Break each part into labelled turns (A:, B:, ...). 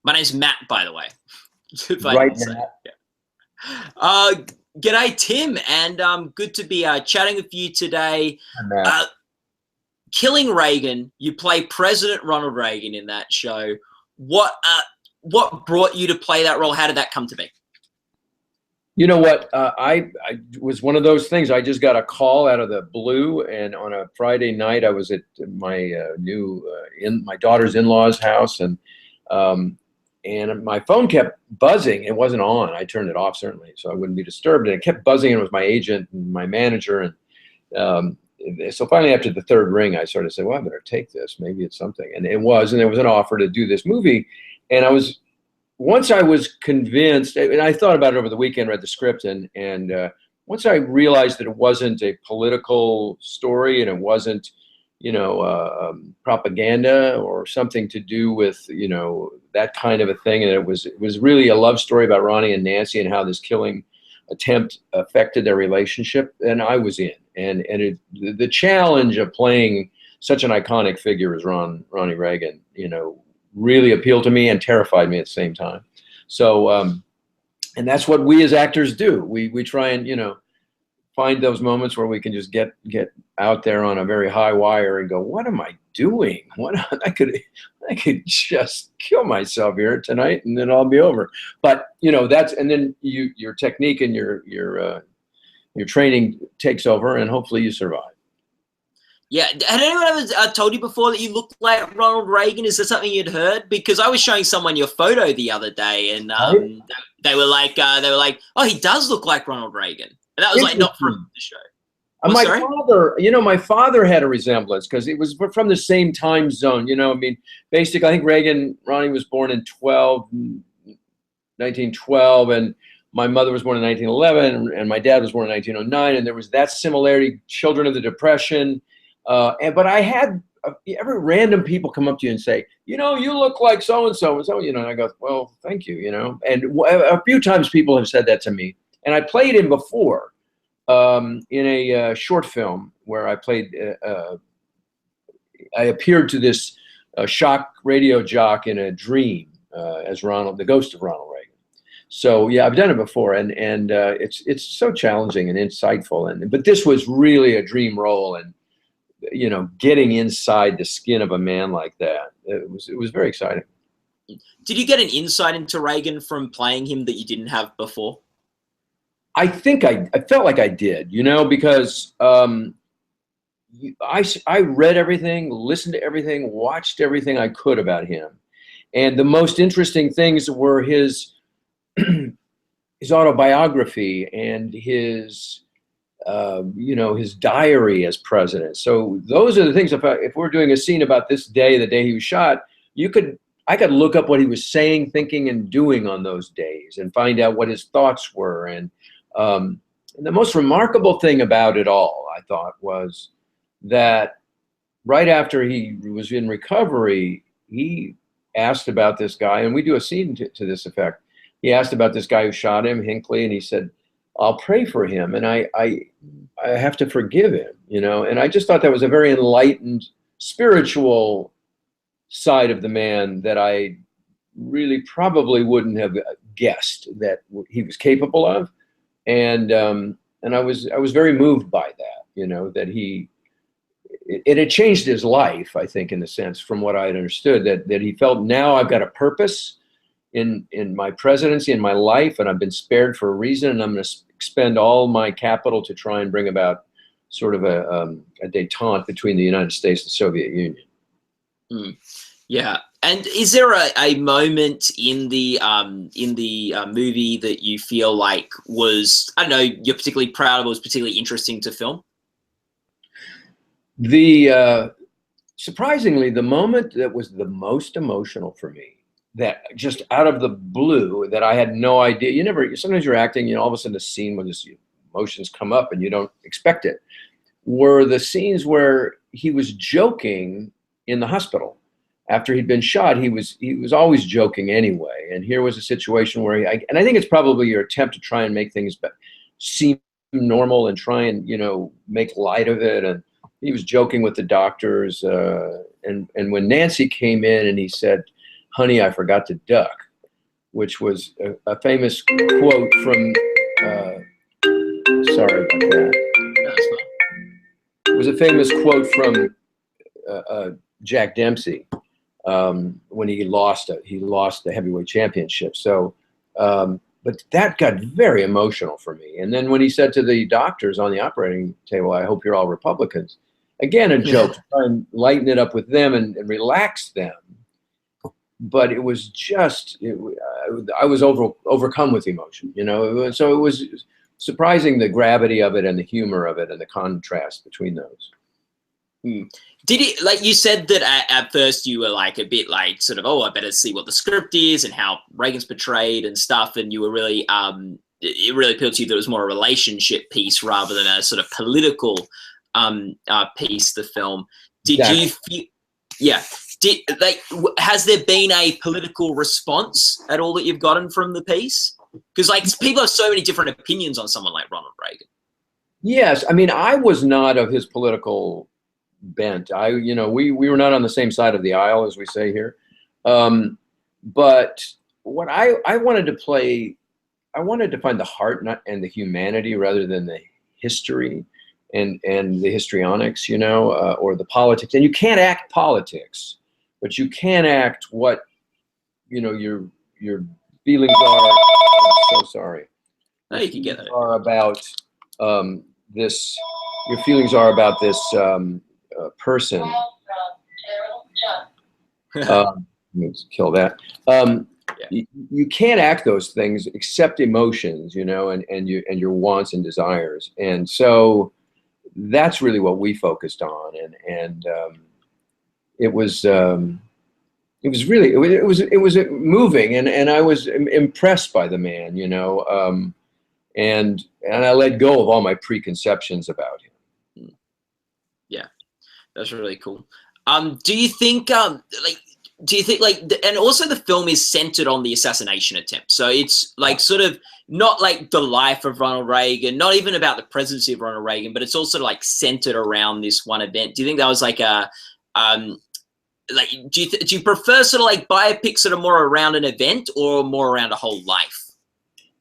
A: My name's Matt, by the way. If I
B: Right
A: didn't say.
B: now.
A: Yeah. G'day, Tim, and good to be chatting with you today.
B: Matt.
A: Killing Reagan, you play President Ronald Reagan in that show. What brought you to play that role? How did that come to be?
B: You know what? I was one of those things. I just got a call out of the blue, and on a Friday night, I was at my my daughter's in-laws' house, and my phone kept buzzing. It wasn't on. I turned it off certainly, so I wouldn't be disturbed. And it kept buzzing, and it was my agent and my manager, and so finally, after the third ring, I sort of said, "Well, I better take this. Maybe it's something." And it was, and there was an offer to do this movie, and once I was convinced, and I thought about it over the weekend, read the script, and once I realized that it wasn't a political story and it wasn't, propaganda or something to do with, that kind of a thing, and it was really a love story about Ronnie and Nancy and how this killing attempt affected their relationship, and I was in. And the challenge of playing such an iconic figure as Ronnie Reagan, really appealed to me and terrified me at the same time. So, and that's what we as actors do. We try and, find those moments where we can just get out there on a very high wire and go, what am I doing? I could just kill myself here tonight and then I'll be over. But, and then your technique and your training takes over, and hopefully you survive.
A: Yeah. Had anyone ever told you before that you looked like Ronald Reagan? Is that something you'd heard? Because I was showing someone your photo the other day, and they were like, "Oh, he does look like Ronald Reagan," and that was like not from the show.
B: My father had a resemblance because it was from the same time zone. Basically, I think Ronnie was born in 1912, and my mother was born in 1911, and my dad was born in 1909, and there was that similarity. Children of the Depression. But I had every random people come up to you and say, you look like so-and-so, and so, and I go, well, thank you, and a few times people have said that to me. And I played him before in a short film where I played, I appeared to this shock radio jock in a dream as Ronald, the ghost of Ronald Reagan. So yeah, I've done it before, and it's so challenging and insightful, but this was really a dream role, and getting inside the skin of a man like that, it was very exciting.
A: Did you get an insight into Reagan from playing him that you didn't have before?
B: I think I felt like I did, because I read everything, listened to everything, watched everything I could about him. And the most interesting things were his autobiography and his his diary as president. So those are the things. If we're doing a scene about this day, the day he was shot, I could look up what he was saying, thinking, and doing on those days, and find out what his thoughts were. And the most remarkable thing about it all, I thought, was that right after he was in recovery, he asked about this guy, and we do a scene to this effect. He asked about this guy who shot him, Hinckley, and he said, I'll pray for him, and I have to forgive him, and I just thought that was a very enlightened, spiritual side of the man that I really probably wouldn't have guessed that he was capable of, and I was very moved by that, that it had changed his life, I think, in a sense, from what I had understood, that he felt, now I've got a purpose in my presidency, in my life, and I've been spared for a reason, and I'm going to expend all my capital to try and bring about sort of a détente between the United States and the Soviet Union.
A: Yeah. And is there a moment in the movie that you feel like was, I don't know, you're particularly proud of, or was particularly interesting to film?
B: Surprisingly, the moment that was the most emotional for me, that just out of the blue, that I had no idea. Sometimes you're acting, all of a sudden a scene when this emotions come up and you don't expect it, were the scenes where he was joking in the hospital. After he'd been shot, he was always joking anyway. And here was a situation where and I think it's probably your attempt to try and make things seem normal and try and, make light of it. And he was joking with the doctors. And when Nancy came in and he said, "Honey, I forgot to duck," which was a famous quote from. Sorry about that. It was a famous quote from Jack Dempsey when he lost the heavyweight championship. So, but that got very emotional for me. And then when he said to the doctors on the operating table, "I hope you're all Republicans," again, a joke to try and lighten it up with them and relax them. But it was just, I was overcome with emotion, you know. So it was surprising, the gravity of it and the humor of it and the contrast between those.
A: Did it, like you said that at first you were like a bit like sort of, oh, I better see what the script is and how Reagan's portrayed and stuff, and you were really it really appealed to you that it was more a relationship piece rather than a sort of political piece, the film. Did you feel, yeah, has there been a political response at all that you've gotten from the piece? Because like people have so many different opinions on someone like Ronald Reagan. Yes,
B: I mean, I was not of his political bent. We were not on the same side of the aisle, as we say here. But what I wanted to play, I wanted to find the heart and the humanity rather than the history and the histrionics, you know, or the politics. And you can't act politics, but you can act what, you know, your feelings are. I'm so sorry.
A: No, you can get it.
B: Are about this. Your feelings are about this person. Let's kill that. You can't act those things except emotions, you know, and your wants and desires, and so that's really what we focused on, and it was really moving, and I was impressed by the man, you know, and I let go of all my preconceptions about him.
A: Yeah, that's really cool. Do you think and also the film is centered on the assassination attempt, so it's like sort of not like the life of Ronald Reagan, not even about the presidency of Ronald Reagan, but it's also like centered around this one event. Do you think that was like a like, do you prefer sort of like biopics that are more around an event or more around a whole life?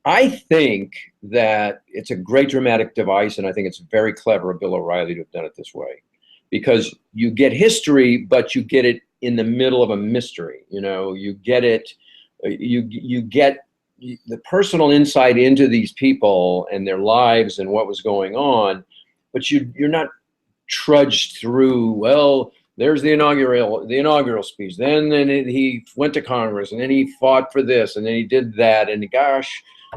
B: I think that it's a great dramatic device, and I think it's very clever of Bill O'Reilly to have done it this way, because you get history, but you get it in the middle of a mystery. You know, you get it, you get the personal insight into these people and their lives and what was going on, but you're not trudged through, well, there's the inaugural speech, then he went to Congress, and then he fought for this, and then he did that, and gosh,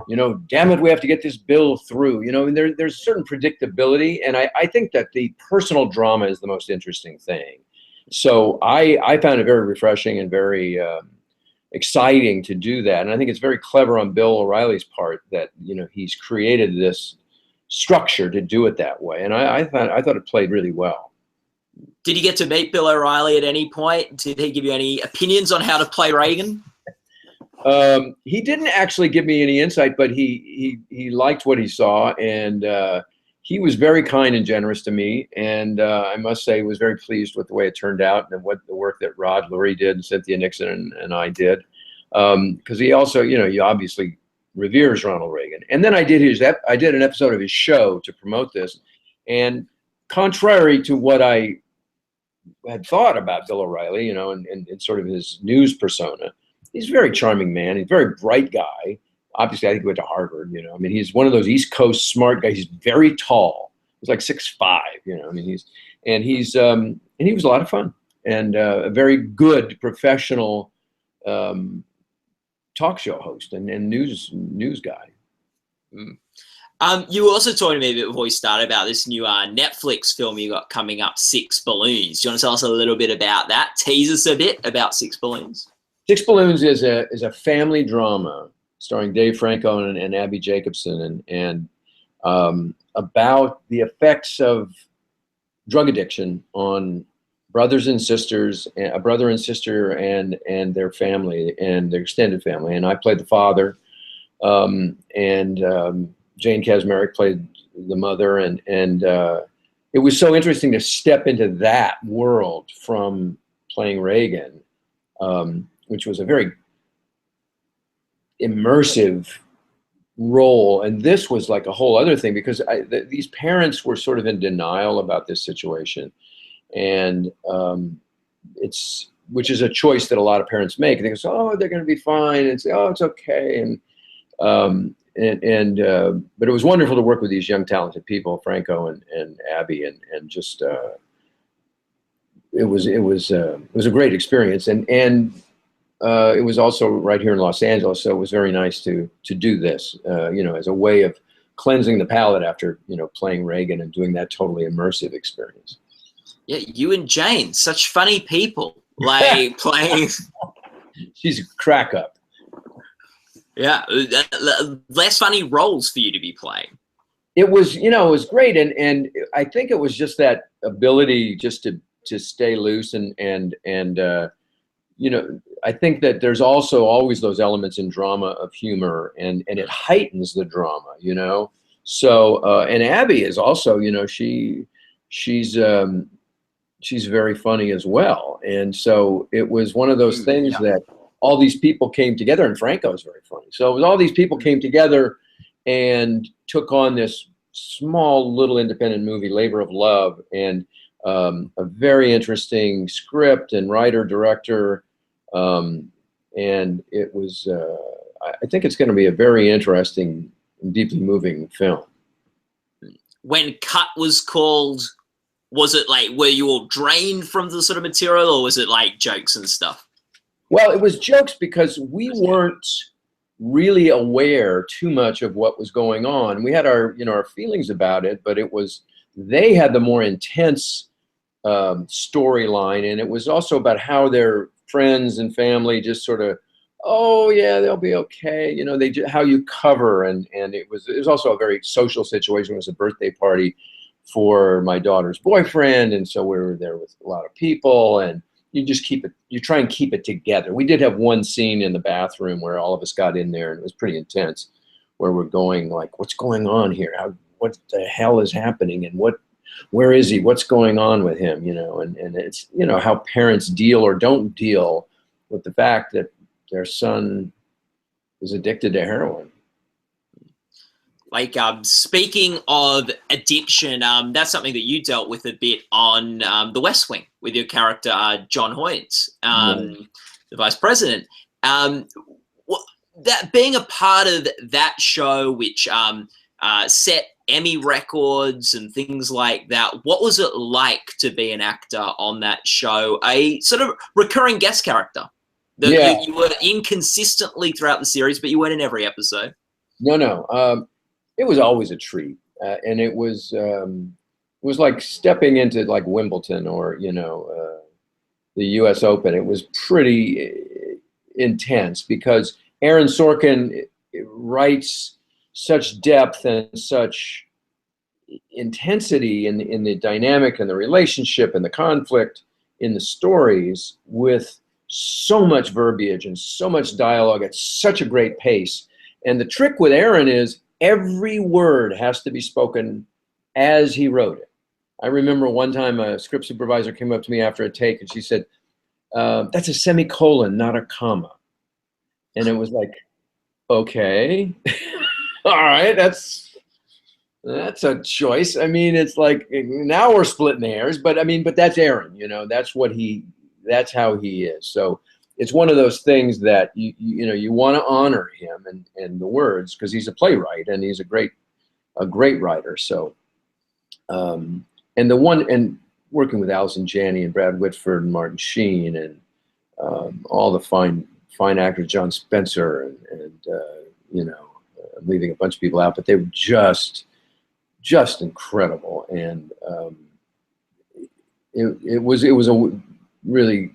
B: you know, damn it, we have to get this bill through. You know, and there's a certain predictability, and I think that the personal drama is the most interesting thing. So I found it very refreshing and very exciting to do that, and I think it's very clever on Bill O'Reilly's part that, you know, he's created this structure to do it that way, and I thought it played really well.
A: Did you get to meet Bill O'Reilly at any point? Did he give you any opinions on how to play Reagan?
B: He didn't actually give me any insight, but he liked what he saw, and he was very kind and generous to me. And I must say, was very pleased with the way it turned out and what the work that Rod Lurie did and Cynthia Nixon and I did, because he also, you know, he obviously reveres Ronald Reagan. And then I did an episode of his show to promote this, and contrary to what I had thought about Bill O'Reilly, you know, and sort of his news persona, he's a very charming man. He's a very bright guy. Obviously, I think he went to Harvard, you know. I mean, he's one of those East Coast smart guys. He's very tall. He's like 6'5", you know. I mean, and he was a lot of fun, and a very good professional talk show host and news guy.
A: You were also talking to me a bit before we started about this new Netflix film you got coming up, Six Balloons. Do you want to tell us a little bit about that? Tease us a bit about Six Balloons.
B: Six Balloons is a family drama starring Dave Franco and Abby Jacobson, and about the effects of drug addiction on brothers and sisters, a brother and sister, and their family and their extended family. And I played the father, and Jane Kaczmarek played the mother, and it was so interesting to step into that world from playing Reagan. which was a very immersive role. And this was like a whole other thing, because these parents were sort of in denial about this situation. And which is a choice that a lot of parents make. They go, oh, they're going to be fine, and say, oh, it's okay. But it was wonderful to work with these young, talented people, Franco and Abby, and just it was a great experience. And it was also right here in Los Angeles, so it was very nice to do this, as a way of cleansing the palate after playing Reagan and doing that totally immersive experience.
A: Yeah, you and Jane, such funny people, like playing.
B: She's a crack up.
A: Yeah, less funny roles for you to be playing.
B: It was, it was great, and I think it was just that ability just to stay loose and I think that there's also always those elements in drama of humor, and it heightens the drama, So and Abby is also, she's very funny as well, and so it was one of those things that all these people came together, and Franco is very funny. So it was all these people came together and took on this small little independent movie, labor of love, and a very interesting script and writer director. And it was, I think it's going to be a very interesting, deeply moving film.
A: When cut was called, was it like, were you all drained from the sort of material, or was it like jokes and stuff?
B: Well, it was jokes because we weren't really aware too much of what was going on. We had our, our feelings about it, but they had the more intense storyline, and it was also about how their friends and family just sort of, oh yeah, they'll be okay. How you cover, and it was also a very social situation. It was a birthday party for my daughter's boyfriend, and so we were there with a lot of people, and you try and keep it together. We did have one scene in the bathroom where all of us got in there, and it was pretty intense, where we're going like, what's going on here? What the hell is happening? And where is he? What's going on with him? And it's, how parents deal or don't deal with the fact that their son is addicted to heroin.
A: Like, speaking of addiction, that's something that you dealt with a bit on The West Wing with your character, John Hoynes, the vice president. That being a part of that show, which set Emmy records and things like that, what was it like to be an actor on that show? A sort of recurring guest character. You were inconsistently throughout the series, but you weren't in every episode.
B: No. It was always a treat, and it was like stepping into like Wimbledon or the U.S. Open. It was pretty intense because Aaron Sorkin writes such depth and such intensity in the dynamic and the relationship and the conflict in the stories, with so much verbiage and so much dialogue at such a great pace. And the trick with Aaron is every word has to be spoken as he wrote it. I remember one time a script supervisor came up to me after a take, and she said, that's a semicolon, not a comma. And it was like, okay, all right, that's a choice. I mean, it's like, now we're splitting hairs, but that's Aaron, that's how he is. So it's one of those things that you want to honor him and the words, because he's a playwright and he's a great writer. So, and working with Allison Janney and Brad Whitford and Martin Sheen and all the fine actors, John Spencer, and I'm leaving a bunch of people out, but they were just incredible. And it was a really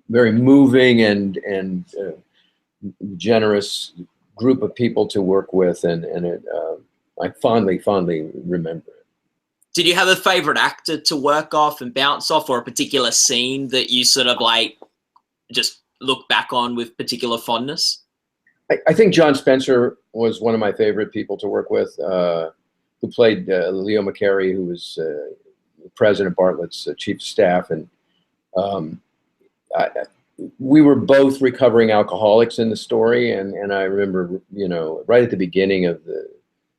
B: very moving and generous group of people to work with, and I fondly remember it.
A: Did you have a favorite actor to work off and bounce off, or a particular scene that you sort of like just look back on with particular fondness?
B: I think John Spencer was one of my favorite people to work with, who played Leo McCarey, who was President Bartlett's chief of staff. And we were both recovering alcoholics in the story, and I remember, you know, right at the beginning of the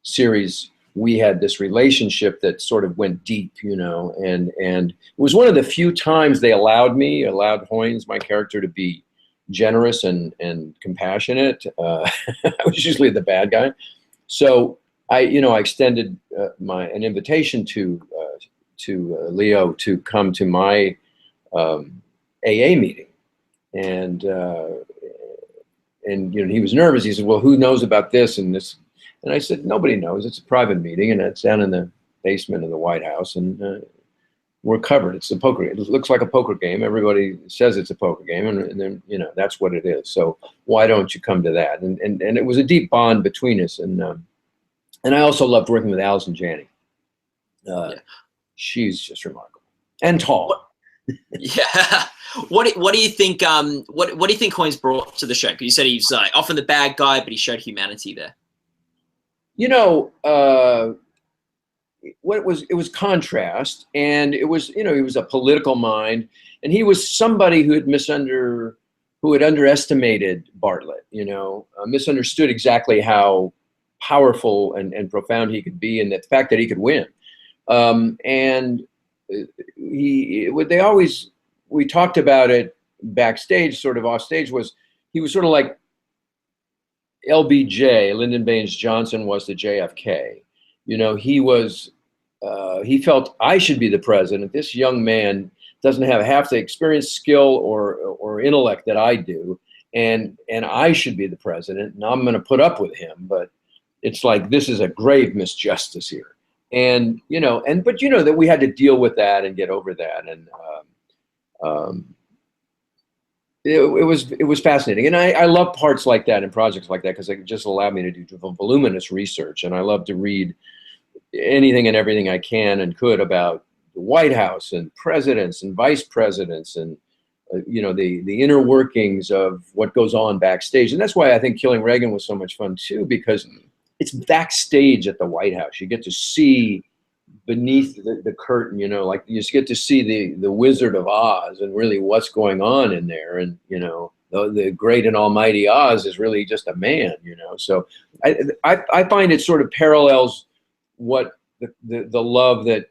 B: series, we had this relationship that sort of went deep, you know, and it was one of the few times they allowed Hoynes, my character, to be generous and compassionate. I was usually the bad guy, so I extended an invitation to Leo to come to my AA meeting, and you know, he was nervous. He said, "Well, who knows about this and this?" And I said, "Nobody knows. It's a private meeting, and it's down in the basement of the White House, and we're covered. It's a poker. It looks like a poker game. Everybody says it's a poker game, and then, you know, that's what it is. So why don't you come to that?" And it was a deep bond between us, and I also loved working with Allison Janney. She's just remarkable and tall.
A: Yeah. What do you think? What do you think Hoynes brought to the show? Because you said he's often the bad guy, but he showed humanity there.
B: You know, it was contrast, and it was, you know, he was a political mind, and he was somebody who had underestimated Bartlett. You know, misunderstood exactly how powerful and profound he could be, and the fact that he could win. And we talked about it backstage, sort of off stage, was he was sort of like LBJ, Lyndon Baines Johnson, was the JFK. You know, he felt, I should be the president. This young man doesn't have half the experience, skill, or intellect that I do, and I should be the president, and I'm going to put up with him. But it's like, this is a grave misjustice here. And, you know, but you know that we had to deal with that and get over that. And it was fascinating. And I love parts like that and projects like that, because it just allowed me to do voluminous research. And I love to read anything and everything I can and could about the White House and presidents and vice presidents, and you know, the inner workings of what goes on backstage. And that's why I think Killing Reagan was so much fun too, because it's backstage at the White House. You get to see beneath the curtain, you know, like you just get to see the Wizard of Oz and really what's going on in there. And, you know, the great and almighty Oz is really just a man, you know. So I find it sort of parallels what the love that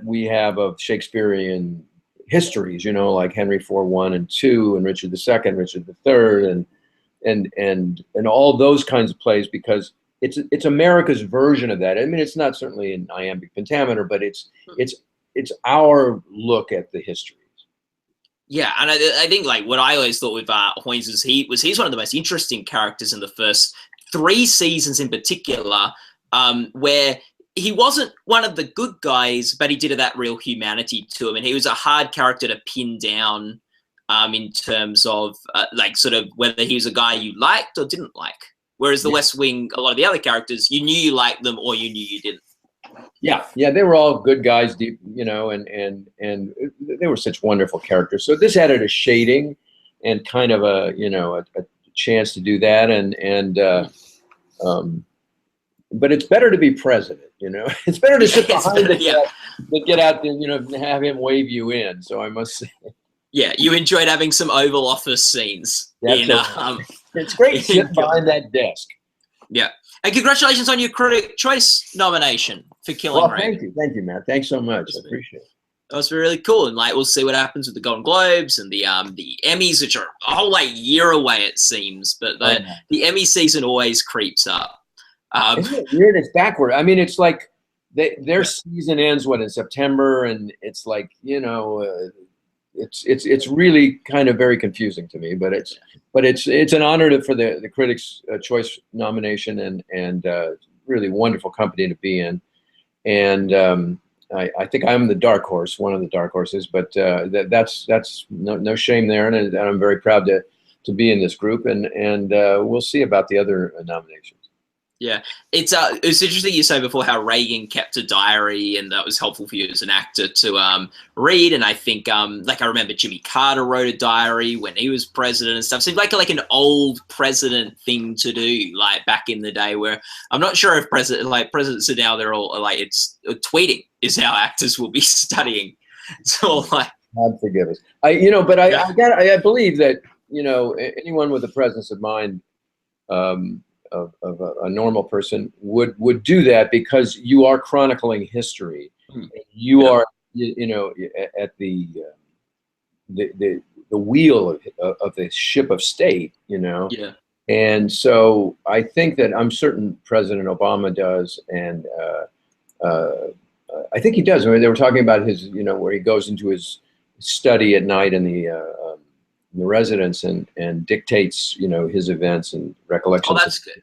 B: we have of Shakespearean histories, you know, like Henry IV, I, and II, and Richard II, Richard III, and all those kinds of plays, because it's America's version of that. I mean, it's not certainly an iambic pentameter, but it's our look at the histories.
A: Yeah, and I think, like, what I always thought with Hoynes is he's one of the most interesting characters in the first 3 seasons in particular, where he wasn't one of the good guys, but he did have that real humanity to him, and he was a hard character to pin down in terms of like, sort of whether he was a guy you liked or didn't like. Whereas the West Wing, a lot of the other characters, you knew you liked them or you knew you didn't.
B: Yeah, they were all good guys, deep, you know, and they were such wonderful characters. So this added a shading and kind of a, you know, a chance to do that, but it's better to be president, you know. It's better to sit behind the desk than get out there, you know, and have him wave you in. So I must say. Yeah,
A: you enjoyed having some Oval Office scenes.
B: It's great sitting behind that desk.
A: Yeah. And congratulations on your Critic Choice nomination for Killing Reagan.
B: Thank you, Matt. Thanks so much. I appreciate it.
A: That was really cool. And like, we'll see what happens with the Golden Globes and the Emmys, which are a whole like year away, it seems. But the Emmy season always creeps up.
B: Isn't it weird? It's backward. I mean, it's like their season ends in September, and it's like, you know, it's really kind of very confusing to me. But it's an honor for the Critics' Choice nomination, and really wonderful company to be in. And I think I'm the dark horse, one of the dark horses. But that's no shame there, and I'm very proud to be in this group. And we'll see about the other nominations.
A: Yeah, it's interesting you say before how Reagan kept a diary, and that was helpful for you as an actor to read. And I think like, I remember Jimmy Carter wrote a diary when he was president and stuff. Seems like an old president thing to do, like back in the day. Where I'm not sure if presidents are now, they're all like, it's tweeting is how actors will be studying. It's all like,
B: God forgive us. I believe that you know, anyone with a presence of mind, of a normal person would do that, because you are chronicling history. You
A: Yeah.
B: are, you know, at the wheel of the ship of state, you know.
A: Yeah.
B: And so I think that, I'm certain President Obama does, and I think he does. I mean, they were talking about his, you know, where he goes into his study at night in the residence, and dictates, you know, his events and
A: Oh,
B: recollections.
A: that's good.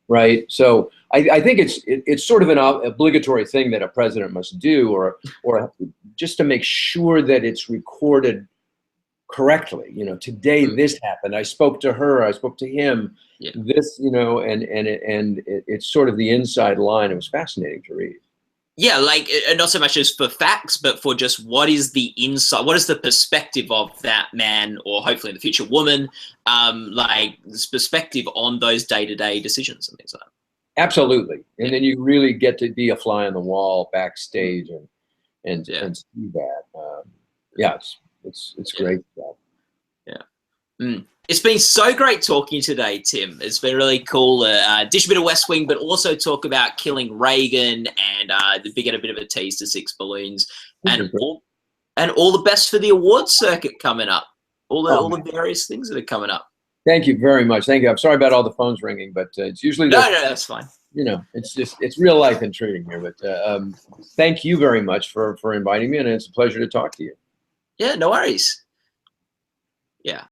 B: Right. So I think it's sort of an obligatory thing that a president must do, or just to make sure that it's recorded correctly. You know, today this happened. I spoke to her. I spoke to him.
A: Yeah.
B: This, you know, and it's sort of the inside line. It was fascinating to read.
A: Yeah, like not so much as for facts, but for just what is the insight, what is the perspective of that man, or hopefully in the future woman, like this perspective on those day-to-day decisions and things like that.
B: Absolutely. And then you really get to be a fly on the wall backstage and see that. Yeah, it's great stuff.
A: Yeah. It's been so great talking today, Tim. It's been really cool. Dish a bit of West Wing, but also talk about killing Reagan, and get a bit of a tease to Six Balloons, and all the best for the awards circuit coming up. All the various things that are coming up.
B: Thank you very much. Thank you. I'm sorry about all the phones ringing, but it's usually
A: no, that's fine.
B: You know, it's real life intriguing here. But thank you very much for inviting me, and it's a pleasure to talk to you.
A: Yeah, no worries. Yeah.